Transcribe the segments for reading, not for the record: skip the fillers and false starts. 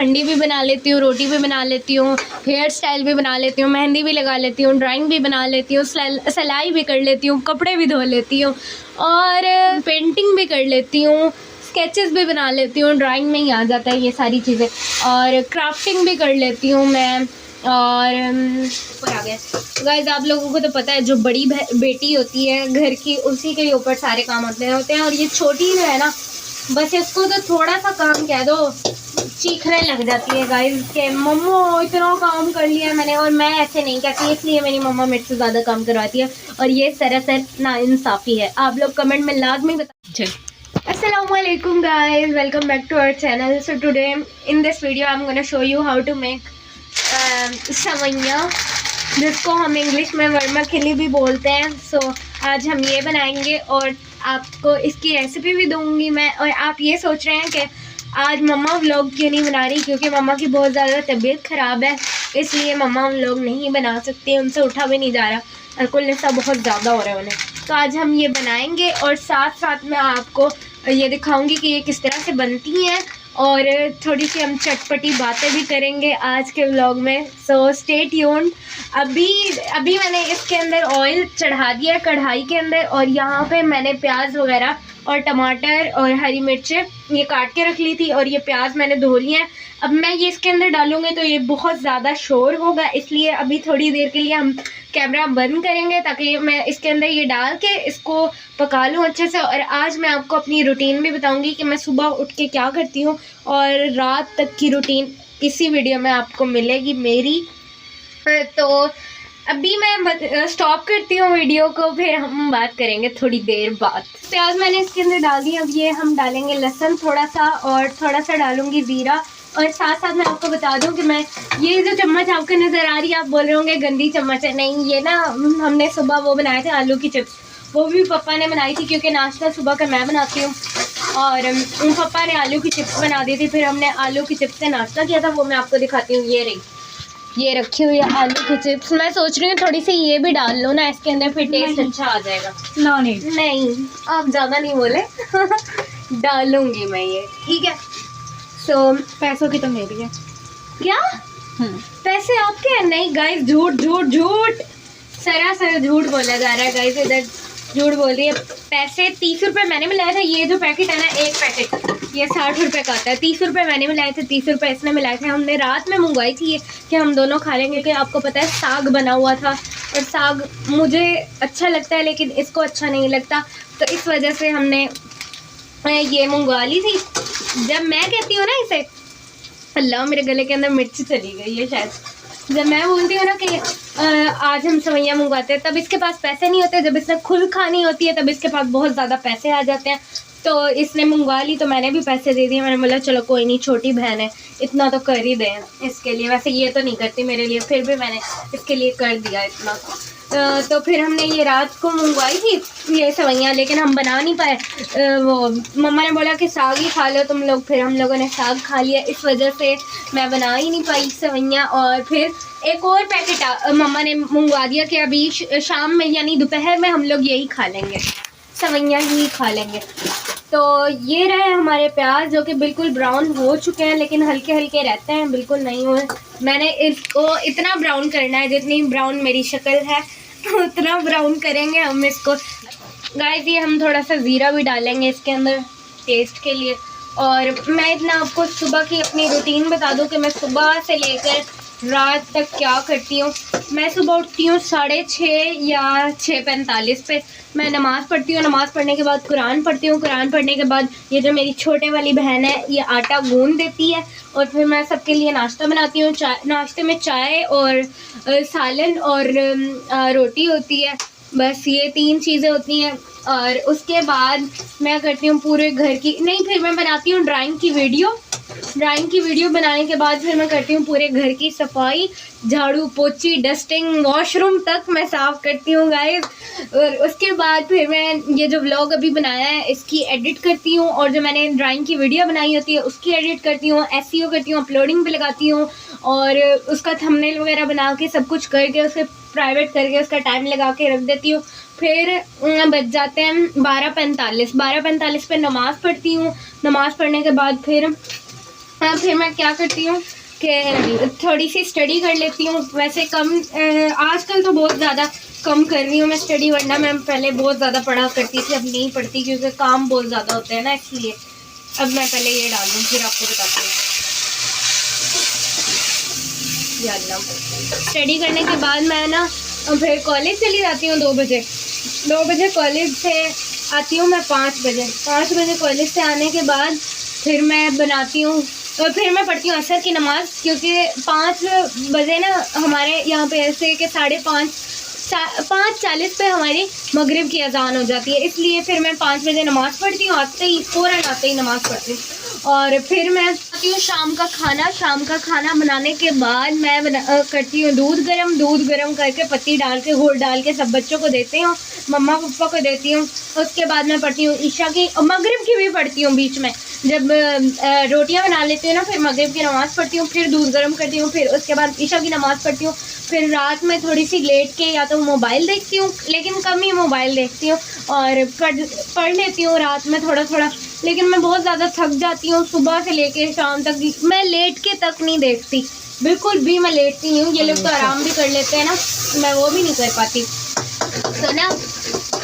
अंडी भी बना लेती हूँ, रोटी भी बना लेती हूँ, हेयर स्टाइल भी बना लेती हूँ, मेहंदी भी लगा लेती हूँ, ड्राइंग भी बना लेती हूँ, सिलाई भी कर लेती हूँ, कपड़े भी धो लेती हूँ और पेंटिंग भी कर लेती हूँ, स्केचेस भी बना लेती हूँ। ड्राइंग में ही आ जाता है ये सारी चीज़ें। और क्राफ्टिंग भी कर लेती हूँ मैं। और ऊपर आ गया गाइस, आप लोगों को तो पता है जो बड़ी बेटी होती है घर की, उसी के ऊपर सारे काम होते हैं। और ये छोटी जो है ना, बस इसको तो थोड़ा सा काम कह दो, चीखने लग जाती है गाइस के मम्मो इतना काम कर लिया मैंने। और मैं ऐसे नहीं कहती, इसलिए मेरी मम्मा मेरे से ज़्यादा काम करवाती है और ये सरासर नाइंसाफ़ी है। आप लोग कमेंट में लाजमी बता। Assalamualaikum guys, welcome back to our channel. So today in this video I'm gonna show you how to make सवैया, जिसको हम इंग्लिश में वर्माखिली भी बोलते हैं। सो आज हम ये बनाएंगे और आपको इसकी रेसिपी भी दूंगी मैं। और आप ये सोच रहे हैं कि आज मम्मा व्लॉग क्यों नहीं बना रही, क्योंकि मम्मा की बहुत ज़्यादा तबीयत ख़राब है, इसलिए मम्मा व्लॉग नहीं बना सकती, उनसे उठा भी नहीं जा रहा और कुल नशा बहुत ज़्यादा हो रहा है उन्हें। तो आज हम ये बनाएंगे और साथ साथ में आपको ये दिखाऊंगी कि ये किस तरह से बनती हैं और थोड़ी सी हम चटपटी बातें भी करेंगे आज के व्लॉग में। So stay tuned. अभी मैंने इसके अंदर ऑयल चढ़ा दिया कढ़ाई के अंदर और यहाँ पे मैंने प्याज वगैरह और टमाटर और हरी मिर्चें ये काट के रख ली थी और ये प्याज मैंने धो लिए हैं। अब मैं ये इसके अंदर डालूँगी तो ये बहुत ज़्यादा शोर होगा, इसलिए अभी थोड़ी देर के लिए हम कैमरा बंद करेंगे ताकि मैं इसके अंदर ये डाल के इसको पका लूँ अच्छे से। और आज मैं आपको अपनी रूटीन भी बताऊँगी कि मैं सुबह उठ के क्या करती हूँ और रात तक की रूटीन इसी वीडियो में आपको मिलेगी मेरी। तो अभी मैं स्टॉप करती हूँ वीडियो को, फिर हम बात करेंगे थोड़ी देर बाद। प्याज मैंने इसके अंदर डाल दी। अब ये हम डालेंगे लहसुन थोड़ा सा और थोड़ा सा डालूंगी ज़ीरा। और साथ साथ मैं आपको बता दूं कि मैं ये जो चम्मच आपको नज़र आ रही है, आप बोल रहे होंगे गंदी चम्मच है, नहीं, ये ना हमने सुबह वो बनाए थे आलू की चिप्स, वो भी पापा ने बनाई थी क्योंकि नाश्ता सुबह का मैं बनाती हूँ और उन पापा ने आलू की चिप्स बना दी थी, फिर हमने आलू की चिप्स से नाश्ता किया था। वो मैं आपको दिखाती हूँ, ये रखी हुई है आलू की चिप्स। मैं सोच रही हूँ थोड़ी सी ये भी डाल लो ना इसके अंदर, फिर टेस्ट अच्छा आ जाएगा। नहीं आप ज़्यादा नहीं बोले डालूंगी मैं ये, ठीक है। सो पैसों की तो मेरी है क्या? पैसे आपके हैं? नहीं गाइस, झूठ झूठ झूठ, सरासर झूठ बोला जा रहा है गाइस, इधर झूठ बोल रही है। पैसे 30 रुपये मैंने मिलाया था। ये जो पैकेट है ना, एक पैकेट ये 60 रुपये का आता है। 30 रुपये मैंने मिलाए थे, 30 रुपये इसने मिलाए थे। हमने रात में मंगवाई थी ये कि हम दोनों खा लेंगे, क्योंकि आपको पता है साग बना हुआ था और साग मुझे अच्छा लगता है लेकिन इसको अच्छा नहीं लगता, तो इस वजह से हमने ये मंगवा ली थी। जब मैं कहती हूँ ना इसे, अल्लाह मेरे गले के अंदर मिर्च चली गई है शायद, जब मैं बोलती हूँ ना कि आज हम सवैयाँ मंगवाते हैं, तब इसके पास पैसे नहीं होते। जब इसने खुद खानी होती है तब इसके पास बहुत ज़्यादा पैसे आ जाते हैं। तो इसने मंगवा ली तो मैंने भी पैसे दे दिए। मैंने बोला चलो कोई नहीं, छोटी बहन है, इतना तो कर ही दें इसके लिए। वैसे ये तो नहीं करती मेरे लिए, फिर भी मैंने इसके लिए कर दिया इतना। तो फिर हमने ये रात को मंगवाई थी ये सवैयाँ, लेकिन हम बना नहीं पाए। वो मम्मा ने बोला कि साग ही खा लो तुम लोग, फिर हम लोगों ने साग खा लिया, इस वजह से मैं बना ही नहीं पाई सवैयाँ। और फिर एक और पैकेट मम्मा ने मंगवा दिया कि अभी शाम में यानी दोपहर में हम लोग यही खा लेंगे, सवैयाँ ही खा लेंगे। तो ये रहे हमारे प्याज जो कि बिल्कुल ब्राउन हो चुके हैं, लेकिन हल्के हल्के रहते हैं, बिल्कुल नहीं हुए। मैंने इसको इतना ब्राउन करना है जितनी ब्राउन मेरी शक्ल है उतना ब्राउन करेंगे हम इसको। गाइस ये हम थोड़ा सा ज़ीरा भी डालेंगे इसके अंदर टेस्ट के लिए। और मैं इतना आपको सुबह की अपनी रूटीन बता दूं कि मैं सुबह से लेकर रात तक क्या करती हूँ। मैं सुबह उठती हूँ 6:30 या 6:45 पे, मैं नमाज़ पढ़ती हूँ। नमाज़ पढ़ने के बाद कुरान पढ़ती हूँ। कुरान पढ़ने के बाद ये जो मेरी छोटे वाली बहन है ये आटा गूंद देती है और फिर मैं सबके लिए नाश्ता बनाती हूँ। नाश्ते में चाय और सालन और रोटी होती है, बस ये 3 चीज़ें होती हैं। और उसके बाद मैं करती हूँ पूरे घर की, नहीं, फिर मैं बनाती हूँ ड्राइंग की वीडियो बनाने के बाद फिर मैं करती हूँ पूरे घर की सफाई, झाड़ू पोछी, डस्टिंग, वॉशरूम तक मैं साफ़ करती हूँ गाइस। और उसके बाद फिर मैं ये जो व्लॉग अभी बनाया है इसकी एडिट करती हूँ, और जो मैंने ड्राइंग की वीडियो बनाई होती है उसकी एडिट करती हूँ, एसईओ करती हूँ, अपलोडिंग पे लगाती हूँ और उसका थंबनेल वगैरह बना के सब कुछ करके उसे प्राइवेट करके उसका टाइम लगा के रख देती हूँ। फिर बच जाते हैं 12:45 पे नमाज़ पढ़ती हूँ। नमाज़ पढ़ने के बाद फिर फिर मैं क्या करती हूँ कि थोड़ी सी स्टडी कर लेती हूँ। वैसे कम आजकल तो बहुत ज़्यादा कम कर रही हूँ मैं स्टडी, वरना मैं पहले बहुत ज़्यादा पढ़ा करती थी, अब नहीं पढ़ती क्योंकि काम बहुत ज़्यादा होता है ना, इसलिए अब मैं पहले ये डाल दूँ फिर आपको बताती हूँ। स्टडी करने के बाद मैं ना फिर कॉलेज चली जाती हूँ 2 बजे। 2 बजे कॉलेज से आती हूँ मैं 5 बजे। 5 बजे कॉलेज से आने के बाद फिर मैं बनाती हूँ और फिर मैं पढ़ती हूँ असर की नमाज़, क्योंकि 5 बजे ना हमारे यहाँ पे ऐसे कि 5:40 पे हमारी मगरिब की अजान हो जाती है, इसलिए फिर मैं 5 बजे नमाज़ पढ़ती हूँ। आते ही फ़ौरन आते ही नमाज़ पढ़ती हूँ और फिर मैं बनाती हूँ शाम का खाना। शाम का खाना बनाने के बाद मैं करती हूँ दूध गरम करके पत्ती डाल के घोल डाल के सब बच्चों को देती हूँ, मम्मा पापा को देती हूँ। उसके बाद मैं पढ़ती हूँ ईशा की, मगरिब की भी पढ़ती हूँ बीच में, जब रोटियां बना लेती हूँ ना फिर मगरिब की नमाज़ पढ़ती हूँ, फिर दूध गर्म करती हूँ, फिर उसके बाद ईशा की नमाज़ पढ़ती हूँ। फिर रात में थोड़ी सी लेट के या तो मोबाइल देखती हूँ, लेकिन कम ही मोबाइल देखती हूँ, और पढ़ लेती हूँ रात में थोड़ा थोड़ा। लेकिन मैं बहुत ज़्यादा थक जाती हूँ, सुबह से लेके शाम तक मैं लेट के तक नहीं देखती, बिल्कुल भी मैं लेटती नहीं हूँ। ये लोग तो आराम भी कर लेते हैं ना, मैं वो भी नहीं कर पाती। तो ना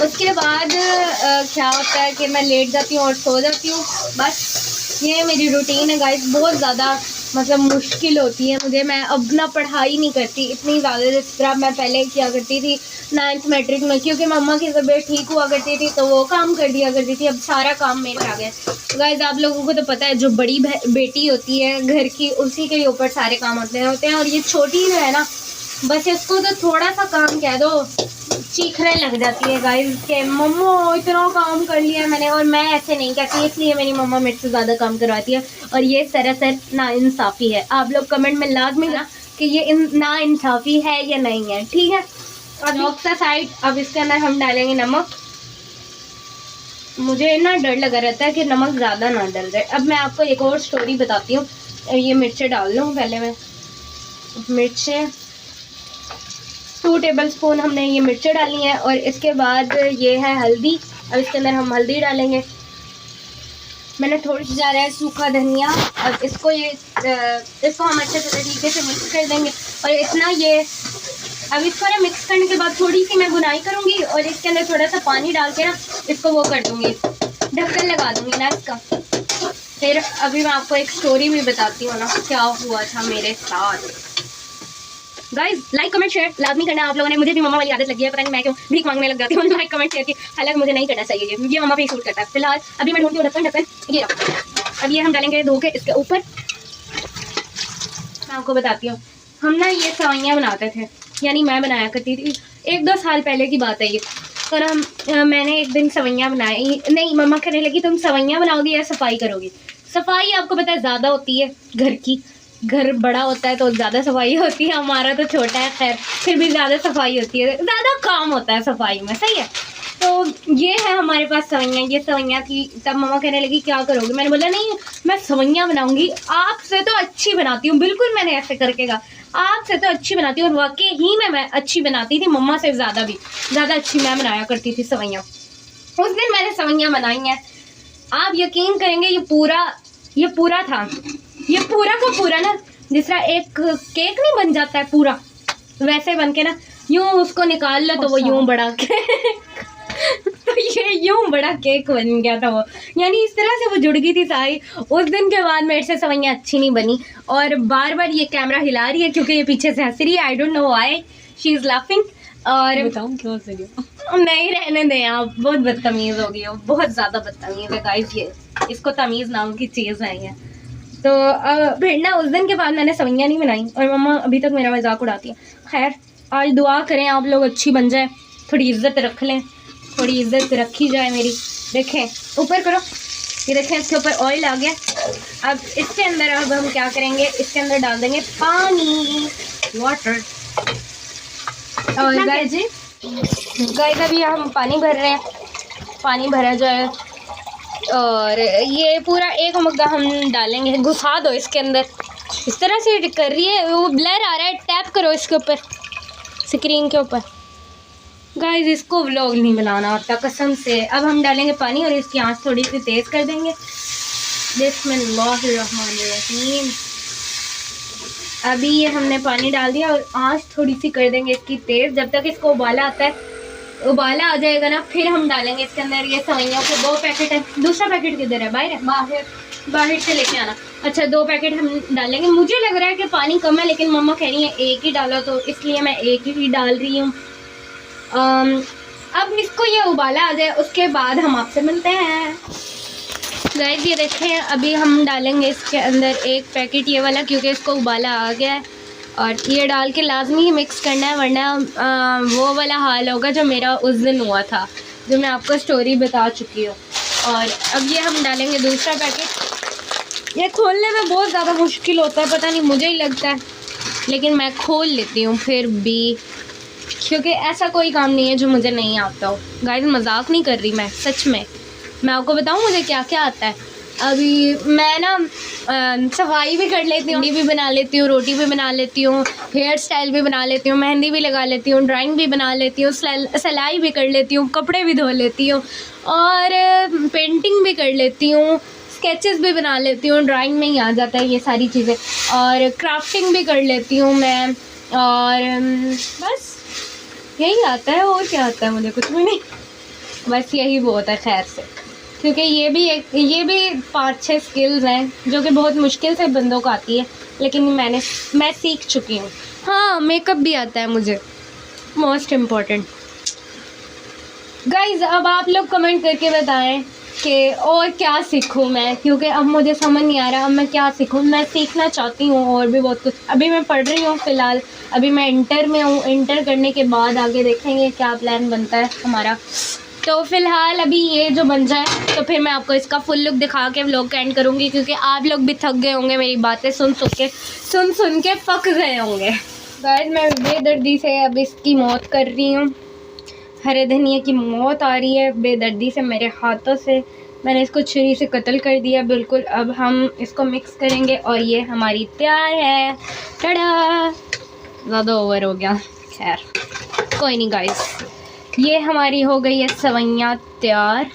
उसके बाद क्या होता है कि मैं लेट जाती हूँ और सो जाती हूँ। बस ये मेरी रूटीन है गाइस। बहुत ज़्यादा मतलब मुश्किल होती है मुझे, मैं अब ना पढ़ाई नहीं करती इतनी ज़्यादा जिस तरह मैं पहले किया करती थी 9th मैट्रिक में, क्योंकि मम्मा की तबीयत ठीक हुआ करती थी तो वो काम कर दिया करती थी। अब सारा काम मेरे आ गया। गाइस आप लोगों को तो पता है जो बड़ी बेटी होती है घर की, उसी के ऊपर सारे काम होते हैं, और ये छोटी जो है ना, बस इसको तो थोड़ा सा काम कह दो चीखने लग जाती है गाइस के मम्मा इतना काम कर लिया मैंने। और मैं ऐसे नहीं कहती, इसलिए मेरी मम्मा मेरे से ज़्यादा काम करवाती है, और ये सरासर नाइंसाफ़ी है। आप लोग कमेंट में लाजमी ना कि ये नाइंसाफ़ी है या नहीं है, ठीक है। और नोक्सा साइड, अब इसके अंदर हम डालेंगे नमक। मुझे ना डर लगा रहता है कि नमक ज़्यादा ना डल जाए। अब मैं आपको एक और स्टोरी बताती हूँ। ये मिर्चें डाल लूँ पहले मैं, मिर्चें 2 टेबलस्पून हमने ये मिर्चें डाली हैं, और इसके बाद ये है हल्दी। अब इसके अंदर हम हल्दी डालेंगे। मैंने थोड़ी सी जा रहा है सूखा धनिया, और इसको हम अच्छे से तरीके से मिक्स कर देंगे। और इतना ये अब इसको ना मिक्स करने के बाद थोड़ी सी मैं बुनाई करूँगी, और इसके अंदर थोड़ा सा पानी डाल के ना इसको वो कर दूँगी, ढक्कन लगा दूँगी ना इसका। फिर अभी मैं आपको एक स्टोरी भी बताती हूँ ना क्या हुआ था मेरे साथ। गाइस लाइक कमेंट शेयर लाजमी करना आप लोगों ने। मुझे भी मम्मा वाली आदत लगी है, पता नहीं मैं क्यों भीख मांगने लग जाती हूँ लाइक कमेंट शेयर की। हालांकि मुझे नहीं करना चाहिए, ये मम्मा पे ही सूट करता है। फिलहाल अभी मैं ढूंढती हूँ ढक्कन। ये अब ये हम डालेंगे धो के इसके ऊपर। मैं आपको बताती हूँ, हम ना ये सवैयाँ बनाते थे, यानी मैं बनाया करती थी। 1-2 साल पहले की बात है ये। और मैंने एक दिन सवैयाँ बनाई, नहीं मम्मा कहने लगी तुम सवैयाँ बनाओगी या सफाई करोगी। सफाई आपको पता है ज़्यादा होती है घर की, घर बड़ा होता है तो ज़्यादा सफाई होती है, हमारा तो छोटा है खैर फिर भी ज़्यादा सफाई होती है, ज़्यादा काम होता है सफाई में, सही है। तो ये है हमारे पास सवैयाँ। ये सवैयाँ थी, तब मम्मा कहने लगी क्या करोगे। मैंने बोला नहीं मैं सवैयाँ बनाऊँगी, आपसे तो अच्छी बनाती हूँ। बिल्कुल मैंने ऐसे करके कहा, आपसे तो अच्छी बनाती हूँ, और वाकई ही में मैं अच्छी बनाती थी, मम्मा से ज़्यादा अच्छी मैं बनाया करती थी सवैयाँ। उस दिन मैंने सवैयाँ बनाई हैं, आप यकीन करेंगे ये पूरा था, ये पूरा का पूरा ना जिस तरह एक केक नहीं बन जाता है पूरा, वैसे बन के ना यूं उसको निकाल लो तो वो यूं बड़ा तो ये यूं बड़ा केक बन गया था वो, यानी इस तरह से वो जुड़ गई थी सारी। उस दिन के बाद मेरे से सवैयाँ अच्छी नहीं बनी, और बार बार ये कैमरा हिला रही है क्योंकि ये पीछे से हंस रही है। I don't know why she is laughing. और बताऊँ क्यों हंस रही हो? नहीं रहने दें आप, बहुत बदतमीज़ हो गई हो, बहुत ज़्यादा बदतमीज़ है गाइस ये, इसको तमीज़ नाम की चीज़ है ये। तो फिर ना उस दिन के बाद मैंने सवैयाँ नहीं बनाई, और मम्मा अभी तक मेरा मजाक उड़ाती है। खैर आज दुआ करें आप लोग अच्छी बन जाए, थोड़ी इज्जत रख लें, थोड़ी इज्जत रखी जाए मेरी। देखें ऊपर करो, ये देखें इसके ऊपर ऑयल आ गया। अब इसके अंदर अब हम क्या करेंगे, इसके अंदर डाल देंगे पानी, वाटर। और गाइस अभी हम पानी भर रहे हैं, पानी भरा जाए, और ये पूरा एक मग्गा हम डालेंगे। घुसा दो इसके अंदर, इस तरह से कर रही है, वो ब्लर आ रहा है, टैप करो इसके ऊपर, स्क्रीन के ऊपर। गाइस इसको व्लॉग नहीं बनाना आता कसम से। अब हम डालेंगे पानी, और इसकी आंच थोड़ी सी तेज़ कर देंगे। बिस्मिल्लाहिर्रहमानिर्रहीम। अभी ये हमने पानी डाल दिया और आँच थोड़ी सी कर देंगे इसकी तेज़, जब तक इसको उबाला आता है। उबाला आ जाएगा ना, फिर हम डालेंगे इसके अंदर ये सेवइयों के 2 पैकेट है। दूसरा पैकेट किधर है? बाहर है, बाहर से लेके आना। अच्छा, 2 पैकेट हम डालेंगे। मुझे लग रहा है कि पानी कम है, लेकिन मम्मा कह रही है एक ही डालो, तो इसलिए मैं एक ही डाल रही हूँ। अब इसको ये उबाला आ जाए, उसके बाद हम आपसे मिलते हैं। गाइस ये देखें, अभी हम डालेंगे इसके अंदर 1 पैकेट ये वाला, क्योंकि इसको उबाला आ गया है। और ये डाल के लाजमी मिक्स करना है, वरना वो वाला हाल होगा जो मेरा उस दिन हुआ था, जो मैं आपको स्टोरी बता चुकी हूँ। और अब ये हम डालेंगे दूसरा पैकेट। ये खोलने में बहुत ज़्यादा मुश्किल होता है, पता नहीं मुझे ही लगता है, लेकिन मैं खोल लेती हूँ फिर भी, क्योंकि ऐसा कोई काम नहीं है जो मुझे नहीं आता हो। गाइस मजाक नहीं कर रही मैं, सच में। मैं आपको बताऊँ मुझे क्या क्या आता है। अभी मैं ना सफाई भी कर लेती हूँ, भी बना लेती हूँ, रोटी भी बना लेती हूँ, हेयर स्टाइल भी बना लेती हूँ, मेहंदी भी लगा लेती हूँ, ड्राइंग भी बना लेती हूँ, सिलाई भी कर लेती हूँ, कपड़े भी धो लेती हूँ, और पेंटिंग भी कर लेती हूँ, स्केचेस भी बना लेती हूँ। ड्राइंग में ही आ जाता है ये सारी चीज़ें। और क्राफ्टिंग भी कर लेती हूँ मैं। और बस यही आता है, और क्या आता है मुझे? कुछ भी नहीं, बस यही बहुत है खैर से, क्योंकि ये भी 5-6 स्किल्स हैं जो कि बहुत मुश्किल से बंदों को आती है, लेकिन मैं सीख चुकी हूँ। हाँ, मेकअप भी आता है मुझे, मोस्ट इम्पॉर्टेंट। गाइज अब आप लोग कमेंट करके बताएं कि और क्या सीखूं मैं, क्योंकि अब मुझे समझ नहीं आ रहा अब मैं क्या सीखूं। मैं सीखना चाहती हूँ और भी बहुत कुछ। अभी मैं पढ़ रही हूँ फ़िलहाल, अभी मैं इंटर में हूँ। इंटर करने के बाद आगे देखेंगे क्या प्लान बनता है हमारा। तो फ़िलहाल अभी ये जो बन जाए तो फिर मैं आपको इसका फुल लुक दिखा के व्लॉग का एंड करूँगी, क्योंकि आप लोग भी थक गए होंगे मेरी बातें सुन के पक गए होंगे। गाइस मैं बेदर्दी से अब इसकी मौत कर रही हूँ। हरे धनिया की मौत आ रही है बेदर्दी से मेरे हाथों से। मैंने इसको छुरी से कत्ल कर दिया बिल्कुल। अब हम इसको मिक्स करेंगे और ये हमारी तैयार है। टड़ा, ज़्यादा ओवर हो गया, खैर कोई नहीं गाइस। ये हमारी हो गई है सेवइयाँ तैयार।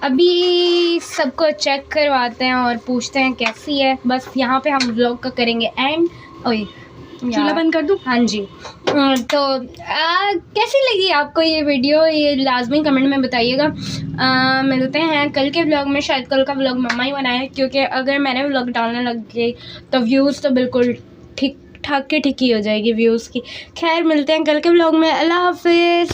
अभी सबको चेक करवाते हैं और पूछते हैं कैसी है। बस यहाँ पे हम व्लॉग का करेंगे एंड। ओए चूल्हा बंद कर दूँ? हाँ जी। तो कैसी लगी आपको ये वीडियो, ये लाजमी कमेंट में बताइएगा। मिलते हैं कल के व्लॉग में। शायद कल का व्लॉग मम्मा ही बनाए, क्योंकि अगर मैंने व्लॉग डालने लग गई तो व्यूज़ तो बिल्कुल ठीक ठाक के ठीक ही हो जाएगी व्यूज़ की। खैर मिलते हैं कल के व्लॉग में। अल्लाह हाफिज़।